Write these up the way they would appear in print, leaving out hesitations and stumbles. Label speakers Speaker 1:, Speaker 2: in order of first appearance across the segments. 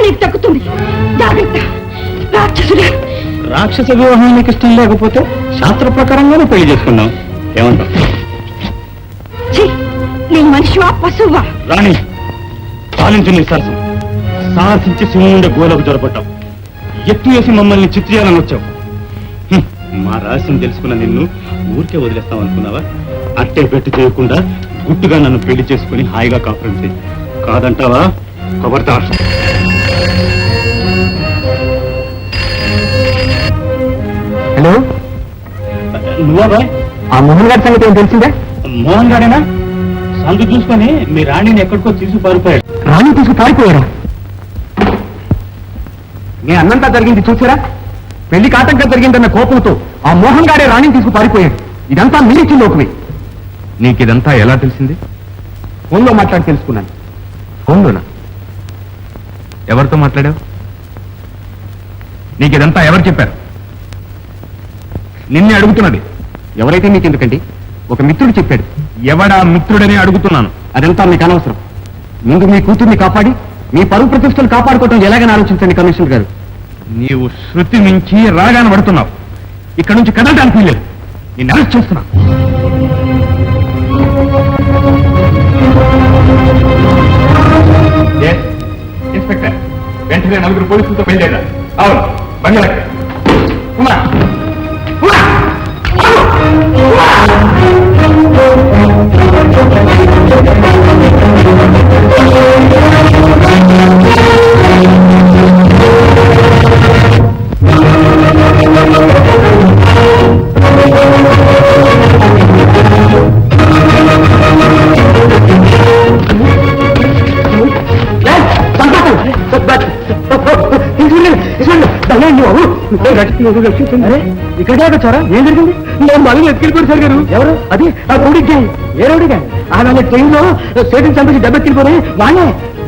Speaker 1: నీకు తగ్గుతుంది. జాగ్రత్త రాక్షసుడా.
Speaker 2: రాక్షస వివాహం నీకు ఇష్టం లేకపోతే శాస్త్ర ప్రకారంగానే పెళ్లి చేసుకున్నాం. ఏమంటావు?
Speaker 1: నీ మనిషివా పశువా?
Speaker 2: రాణి, పాలించు నీ సరసం. సాహసించి సింహుండే గోలకు జొరపట్టావు. ఎత్తు వేసి మమ్మల్ని చిత్రీయాలని వచ్చావు. మా రహస్యం తెలుసుకున్న నిన్ను ఊరికే వదిలేస్తాం అనుకున్నావా? అట్టే పెట్టి చేయకుండా గుట్టుగా నన్ను పెళ్లి చేసుకుని హాయిగా కాపురం చేయి. కాదంటావా? ఖబర్దార్.
Speaker 3: హలో,
Speaker 2: నువ్వా బాయ్?
Speaker 3: ఆ మోహన్ గారి సంగతి ఏం తెలిసిందే?
Speaker 2: మోహన్ గారేనా? సందు చూసుకొని మీ రాణిని ఎక్కడికో తీసుకు పారిపోయాడు.
Speaker 3: రాణి తీసుకు పారిపోయారా? మీ అన్నంతా జరిగింది చూసారా? పెళ్లి కాటంగా జరిగిందన్న కోపంతో ఆ మోహన్ గారే రాణిని తీసుకు పారిపోయాడు. ఇదంతా మీరిచ్చిన లోకమే. నీకిదంతా ఎలా తెలిసింది? ఫోన్లో మాట్లాడి తెలుసుకున్నాను. ఫోన్లోనా? ఎవరితో మాట్లాడావు? నీకిదంతా ఎవరు చెప్పారు? నిన్నే అడుగుతున్నది. ఎవరైతే నీకెందుకండి? ఒక మిత్రుడు చెప్పాడు. ఎవడా మిత్రుడని అడుగుతున్నాను. అదంతా మీకు అనవసరం. ముందు మీ కూతుర్ని కాపాడి మీ పరువు ప్రతిష్టలు కాపాడుకోవటం ఎలాగని ఆలోచించండి కమిషనర్ గారు. నీవు శృతి మించి రాగానే పడుతున్నావు. ఇక్కడ నుంచి కదలడానికి లేదు. నేను అరెస్ట్ చేస్తున్నా. ఇన్స్పెక్టర్, వెంటనే 4 పోలీసులతో బయలుదేరారు. అవును, బంగాళ ఇక్కడ వచ్చారా? ఏం జరిగింది? నేను మళ్ళీ ఎత్తుకెళ్ళిపోయి సార్ గారు. ఎవరు అది? ఆ రౌడీ. ఏ రౌడీ? ఆ నన్ను ట్రైన్ లో స్టేషన్ చంపేసి దెబ్బెత్తిపోయి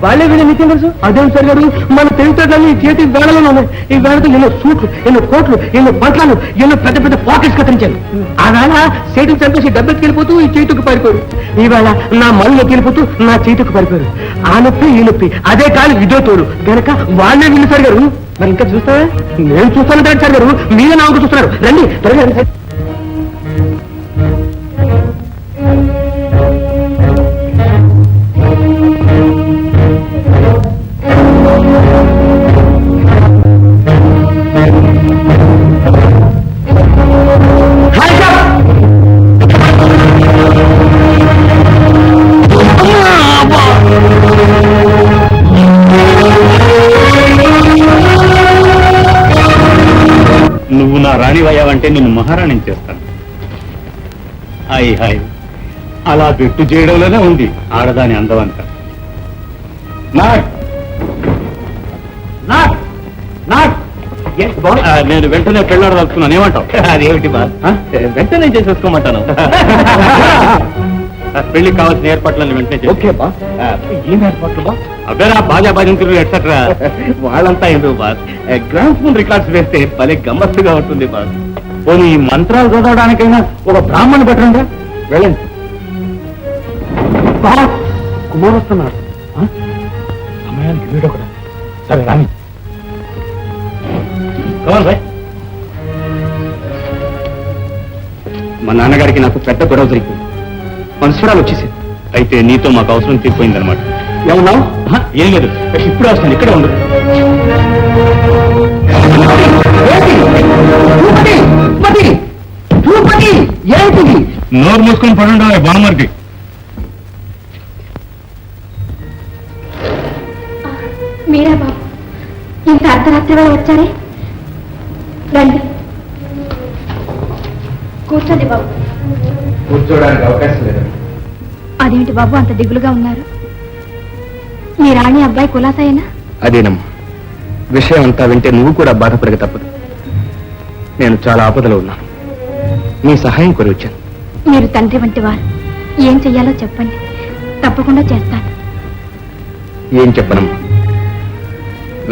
Speaker 3: వాళ్ళే వీళ్ళ నిత్యం తెలుసు. అదేం సార్ గారు, మన తెలివితేటలన్నీ చేతి వేళలో ఉన్నాయి. ఈ వేళతో ఎన్నో సూట్లు, ఎన్నో కోట్లు, ఎన్నో బట్టలు, ఎన్నో పెద్ద పెద్ద పాకెట్స్ కత్తిరించాను. ఆ వేళ స్టేషన్ చంపేసి దెబ్బెత్తికెళ్ళిపోతూ ఈ చేతికి పారిపోయారు. ఈ వేళ నా మళ్ళీ ఎక్కిపోతూ నా చేతికి పారిపోయారు. ఆ నొప్పి ఈ నొప్పి అదే కాదు ఇదో తోడు కనుక వాళ్ళే వీళ్ళు సార్ గారు. మరి ఇంకా చూస్తావా? నేను చూస్తాను కాదు సార్ గారు, మీరే నాకు చూస్తున్నారు. రండి త్వరగా రండి సార్.
Speaker 2: నువ్వు నా రాణివయ్యావంటే నిన్ను మహారాణిని చేస్తాను. హాయ్ హాయ్, అలా పెట్టు చేయడంలోనే ఉంది ఆడదాని అందమంతా. నేను వెంటనే పెళ్ళాడదలుచుకున్నాను. ఏమంటావు? అదేమిటి బా? వెంటనే చేసేసుకోమంటాను. పెళ్లికి కావాల్సిన ఏర్పాట్లను వెంటనే ఓకే బా. ఏం ఏర్పాట్లు బా? అబ్బేరా, బాజా బాజంతులు ఎట్సెట్రా వాళ్ళంతా ఎందుకు బా? గ్రాండ్ ఫోన్ రికార్డ్స్ వేస్తే భలే గమ్మత్తుగా ఉంటుంది బా. పోనీ మంత్రాలు చదవడానికైనా ఒక బ్రాహ్మణ్ పెట్టండి. వెళ్ళండి. కుమార్ వస్తున్నారు. సమయానికి వీడొకడా? సరే రాని. మా నాన్నగారికి నాకు పెద్ద గొడవ జరిగింది. మనస్వరాలు వచ్చేసింది. అయితే నీతో మాకు అవసరం తీరిపోయిందనమాట. ఏమన్నావు? ఏం లేదు, ఇప్పుడు వస్తాను. ఇక్కడే ఉండదు. నోరు మూసుకొని పడుండాలి బామ్మర్కి.
Speaker 1: మీరా బాబు, ఇంత అర్ధరాత్రి వేళ వచ్చారే? రండి కూర్చోండి బాబు.
Speaker 3: కూర్చోడానికి అవకాశం లేదు.
Speaker 1: అదేంటి బాబు అంత దిగులుగా ఉన్నారు? మీ రాణి అబ్బాయి కులాసాయేనా?
Speaker 3: అదేనమ్మా, విషయం అంతా వింటే నువ్వు కూడా బాధపడక తప్పదు. నేను చాలా ఆపదలో ఉన్నాను. మీ సహాయం కోరి వచ్చాను.
Speaker 1: మీరు తండ్రి వంటి వారు. ఏం చెయ్యాలో చెప్పండి, తప్పకుండా చేస్తాను.
Speaker 3: ఏం చెప్పనమ్మా,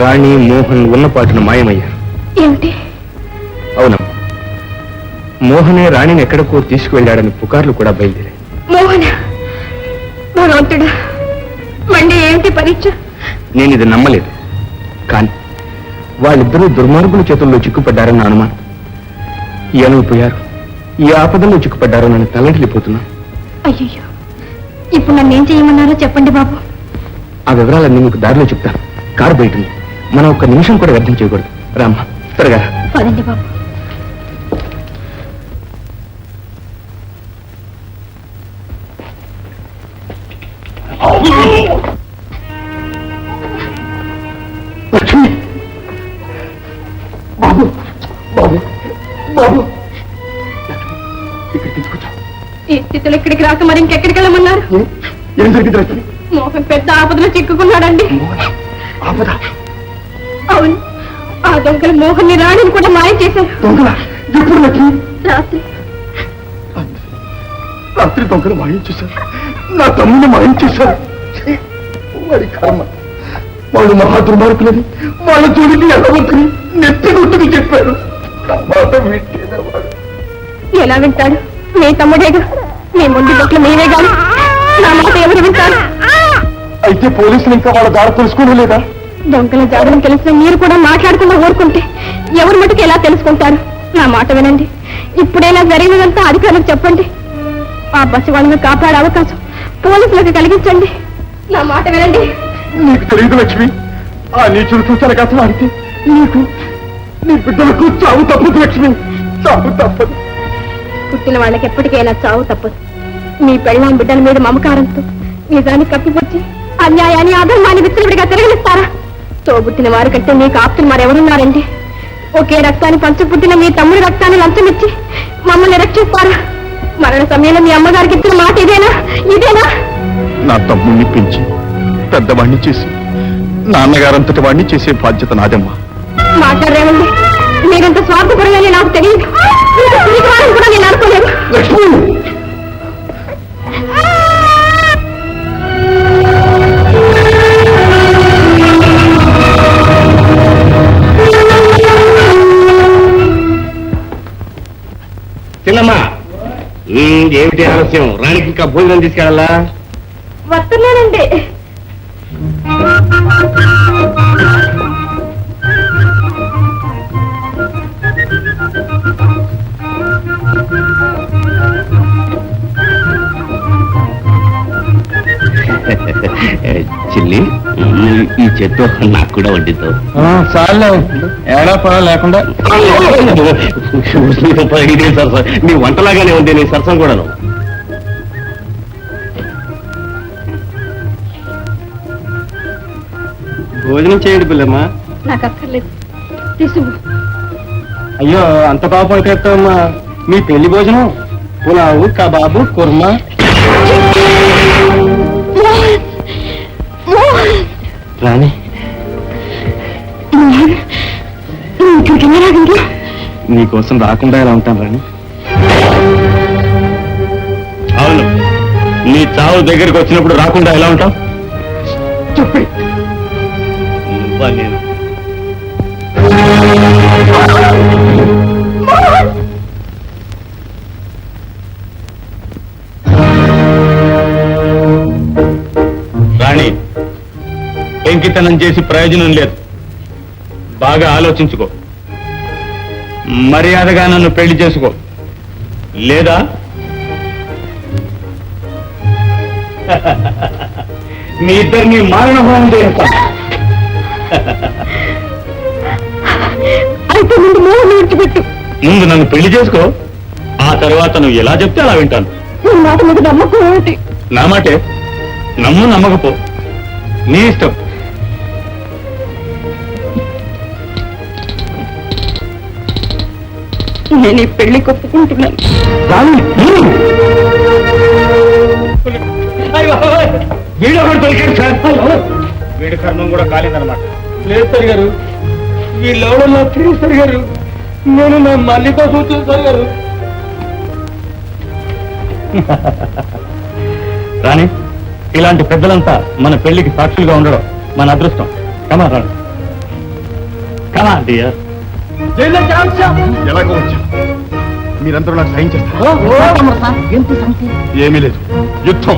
Speaker 3: రాణి మోహన్ ఉన్నపాటును మాయమయ్యారు.
Speaker 1: ఏమిటి?
Speaker 3: అవునమ్మా, మోహనే రాణిని ఎక్కడికో తీసుకువెళ్ళాడని పుకార్లు కూడా బయలుదేరాయి.
Speaker 1: మోహన, భగవంతుడా, మళ్ళీ ఏమిటి పరీక్ష?
Speaker 3: నేను ఇది నమ్మలేదు. కానీ వాళ్ళిద్దరూ దుర్మార్గుల చేతుల్లో చిక్కుపడ్డారని నా అనుమానం. ఏమైపోయారు, ఈ ఆపదల్లో చిక్కుపడ్డారో నన్ను తలంటిల్లిపోతున్నా.
Speaker 1: అయ్యయ్యో, ఇప్పుడు నన్ను ఏం చేయమన్నారో చెప్పండి బాబు.
Speaker 3: ఆ వివరాలన్నీ మీకు దారిలో చెప్తాను. కారు బయట ఉంది. మనం ఒక్క నిమిషం కూడా వ్యర్థం చేయకూడదు. రామ్మా, త్వరగా రా.
Speaker 1: పదండి బాబు.
Speaker 3: లక్ష్మి, బాబు బాబు బాబు, ఇక్కడ తీసుకొచ్చా.
Speaker 1: ఈ స్థితిలో ఇక్కడికి రాక మరి ఇంకెక్కడికి వెళ్ళమన్నారు?
Speaker 3: ఏం జరిగింది లక్ష్మి?
Speaker 1: మోహన్ పెద్ద ఆపదలో చిక్కుకున్నాడండి.
Speaker 3: ఆపద?
Speaker 1: అవును, ఆ దొంగలు మోహన్ ని రాణిని కూడా మాయం చేశారు.
Speaker 3: దొంగల? ఎప్పుడు లక్ష్మి?
Speaker 1: రాత్రి
Speaker 3: రాత్రి దొంగలు మాయం చేశారు. నా తమ్ముని మాయం చేశారు. ఛీ, వాడి కర్మ. వాళ్ళు మహా దుర్మార్గులని, వాళ్ళ జోలికి ఎల్లవద్దని నెత్తి కొట్టుకు చెప్పారు. నా మాట వింటేనే వాడు.
Speaker 1: ఎలా వింటాడు? మీ తమ్ముడేగా, మీ ముందు బొట్లు మీరే గాని నా మాట ఎవరు వింటారు?
Speaker 3: అయితే పోలీసులు ఇంకా వాళ్ళ దారి తెలుసుకోలేదా?
Speaker 1: దొంగల జాడని తెలిసిన మీరు కూడా మాట్లాడకుండా ఊరుకుంటే ఎవరి మటుకు ఎలా తెలుసుకుంటారు? నా మాట వినండి. ఇప్పుడైనా జరిగినదంతా అధికారులకు చెప్పండి. ఆ బస్సు వాళ్ళని కాపాడే అవకాశం పోలీసులకు కలిగించండి. నా మాట వినండి.
Speaker 3: నీకు తెలియదు లక్ష్మి, ఆ నీచుడు చూసిన కథ అంటే నీకు, నీ బిడ్డలకు చావు తప్పదు లక్ష్మి, చావు తప్పదు.
Speaker 1: పుట్టిన వాళ్ళకి ఎప్పటికైనా చావు తప్పదు. మీ పెళ్ళాం బిడ్డల మీద మమకారంతో నిజాన్ని కప్పిపుచ్చి అన్యాయాన్ని అధర్మాన్ని విచ్చలవిడిగా తిరగలిస్తారా? తోబుట్టిన వారి కంటే మీకు ఆప్తులు మరెవరున్నారండి? ఒకే రక్తాన్ని పంచుపుట్టిన మీ తమ్ముడి రక్తాన్ని లంచమిచ్చి మమ్మల్ని రక్షిస్తారా? మరణ సమయంలో మీ అమ్మగారికి ఇచ్చిన మాట ఇదేనా? ఇదేనా?
Speaker 3: నా తమ్ముడిని పెంచి పెద్దవాణ్ణి చేసి నాన్నగారంతటి వాణ్ణి చేసే బాధ్యత నాదమ్మా.
Speaker 1: మాట్లాడరేమండి, మీరంత స్వార్థపరంగానే నాకు తెలియదు. మీకు వారని కూడా నేను అనుకోలేదు.
Speaker 2: చిన్నమ్మా, ఏమిటి ఆలస్యం? రాణికి ఇంకా భోజనం తీసుకెళ్ళాలా?
Speaker 1: వస్తున్నానండి.
Speaker 2: చిల్లి, ఈ చెట్టు నాకు కూడా వడ్డీతో
Speaker 3: చాలే, ఏడా పొలా లేకుండా.
Speaker 2: ఇదే సరసం, నీ వంటలాగానే ఉంది నీ సరసం కూడాను.
Speaker 3: భోజనం చేయండి పిల్లమ్మా.
Speaker 1: నాకు అక్కర్లేదు, తీసుకు.
Speaker 3: అయ్యో, అంత బాగుపడితే ఎత్తమ్మా. మీ పెళ్లి భోజనం పులావు, కబాబు, కుర్మా. రాణి, నీకోసం రాకుండా ఎలా ఉంటాను రాణి?
Speaker 2: అవును, నీ చావు దగ్గరికి వచ్చినప్పుడు రాకుండా ఎలా ఉంటావు?
Speaker 3: చెప్పి
Speaker 2: నేను రాణి, ఎంకితనం చేసి ప్రయోజనం లేదు. బాగా ఆలోచించుకో. మర్యాదగా నన్ను పెళ్లి చేసుకో, లేదా మీ ఇద్దరిని మారణహోమం చేస్తాను.
Speaker 1: అయితే ముందు మోహన్ విడిచిపెట్టు.
Speaker 2: ముందు నన్ను పెళ్లి చేసుకో, ఆ తర్వాత నువ్వు ఎలా చెప్తే అలా వింటాను.
Speaker 1: నీ మాట మీద నమ్మకం ఏమిటి?
Speaker 2: నా మాటే, నమ్ము నమ్మకపో నీ ఇష్టం.
Speaker 1: నేను ఈ పెళ్లి ఒప్పుకుంటున్నాను.
Speaker 2: వీడొకటి దొరికాడు సార్. వీడి కర్మం కూడా కాలేదన్నమాట.
Speaker 3: లేదు సార్ గారు, వీళ్ళెవడో నా తెలియదు సార్ గారు. నేను నా మల్లితో చూసాను సార్ గారు.
Speaker 2: రాని, ఇలాంటి పెద్దలంతా మన పెళ్లికి సాక్షులుగా ఉండడం మన అదృష్టం. కమా రాణి, కమా డియర్.
Speaker 3: ఎలాగో వచ్చా, మీరందరూ నాకు సహాయం చేస్తారు. ఏమీ లేదు, యుద్ధం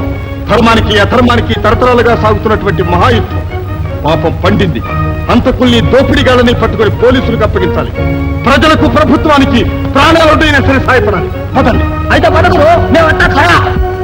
Speaker 3: ధర్మానికి అధర్మానికి తరతరాలుగా సాగుతున్నటువంటి మహాయుద్ధం. పాపం పండింది,
Speaker 2: అంతకుల్ని దోపిడీగాళ్ళని పట్టుకొని పోలీసులకు అప్పగించాలి. ప్రజలకు ప్రభుత్వానికి ప్రాణాలైనా సరే సాయపడాలి. పదండి.
Speaker 3: అయితే పదకు మేమంతా ఖరా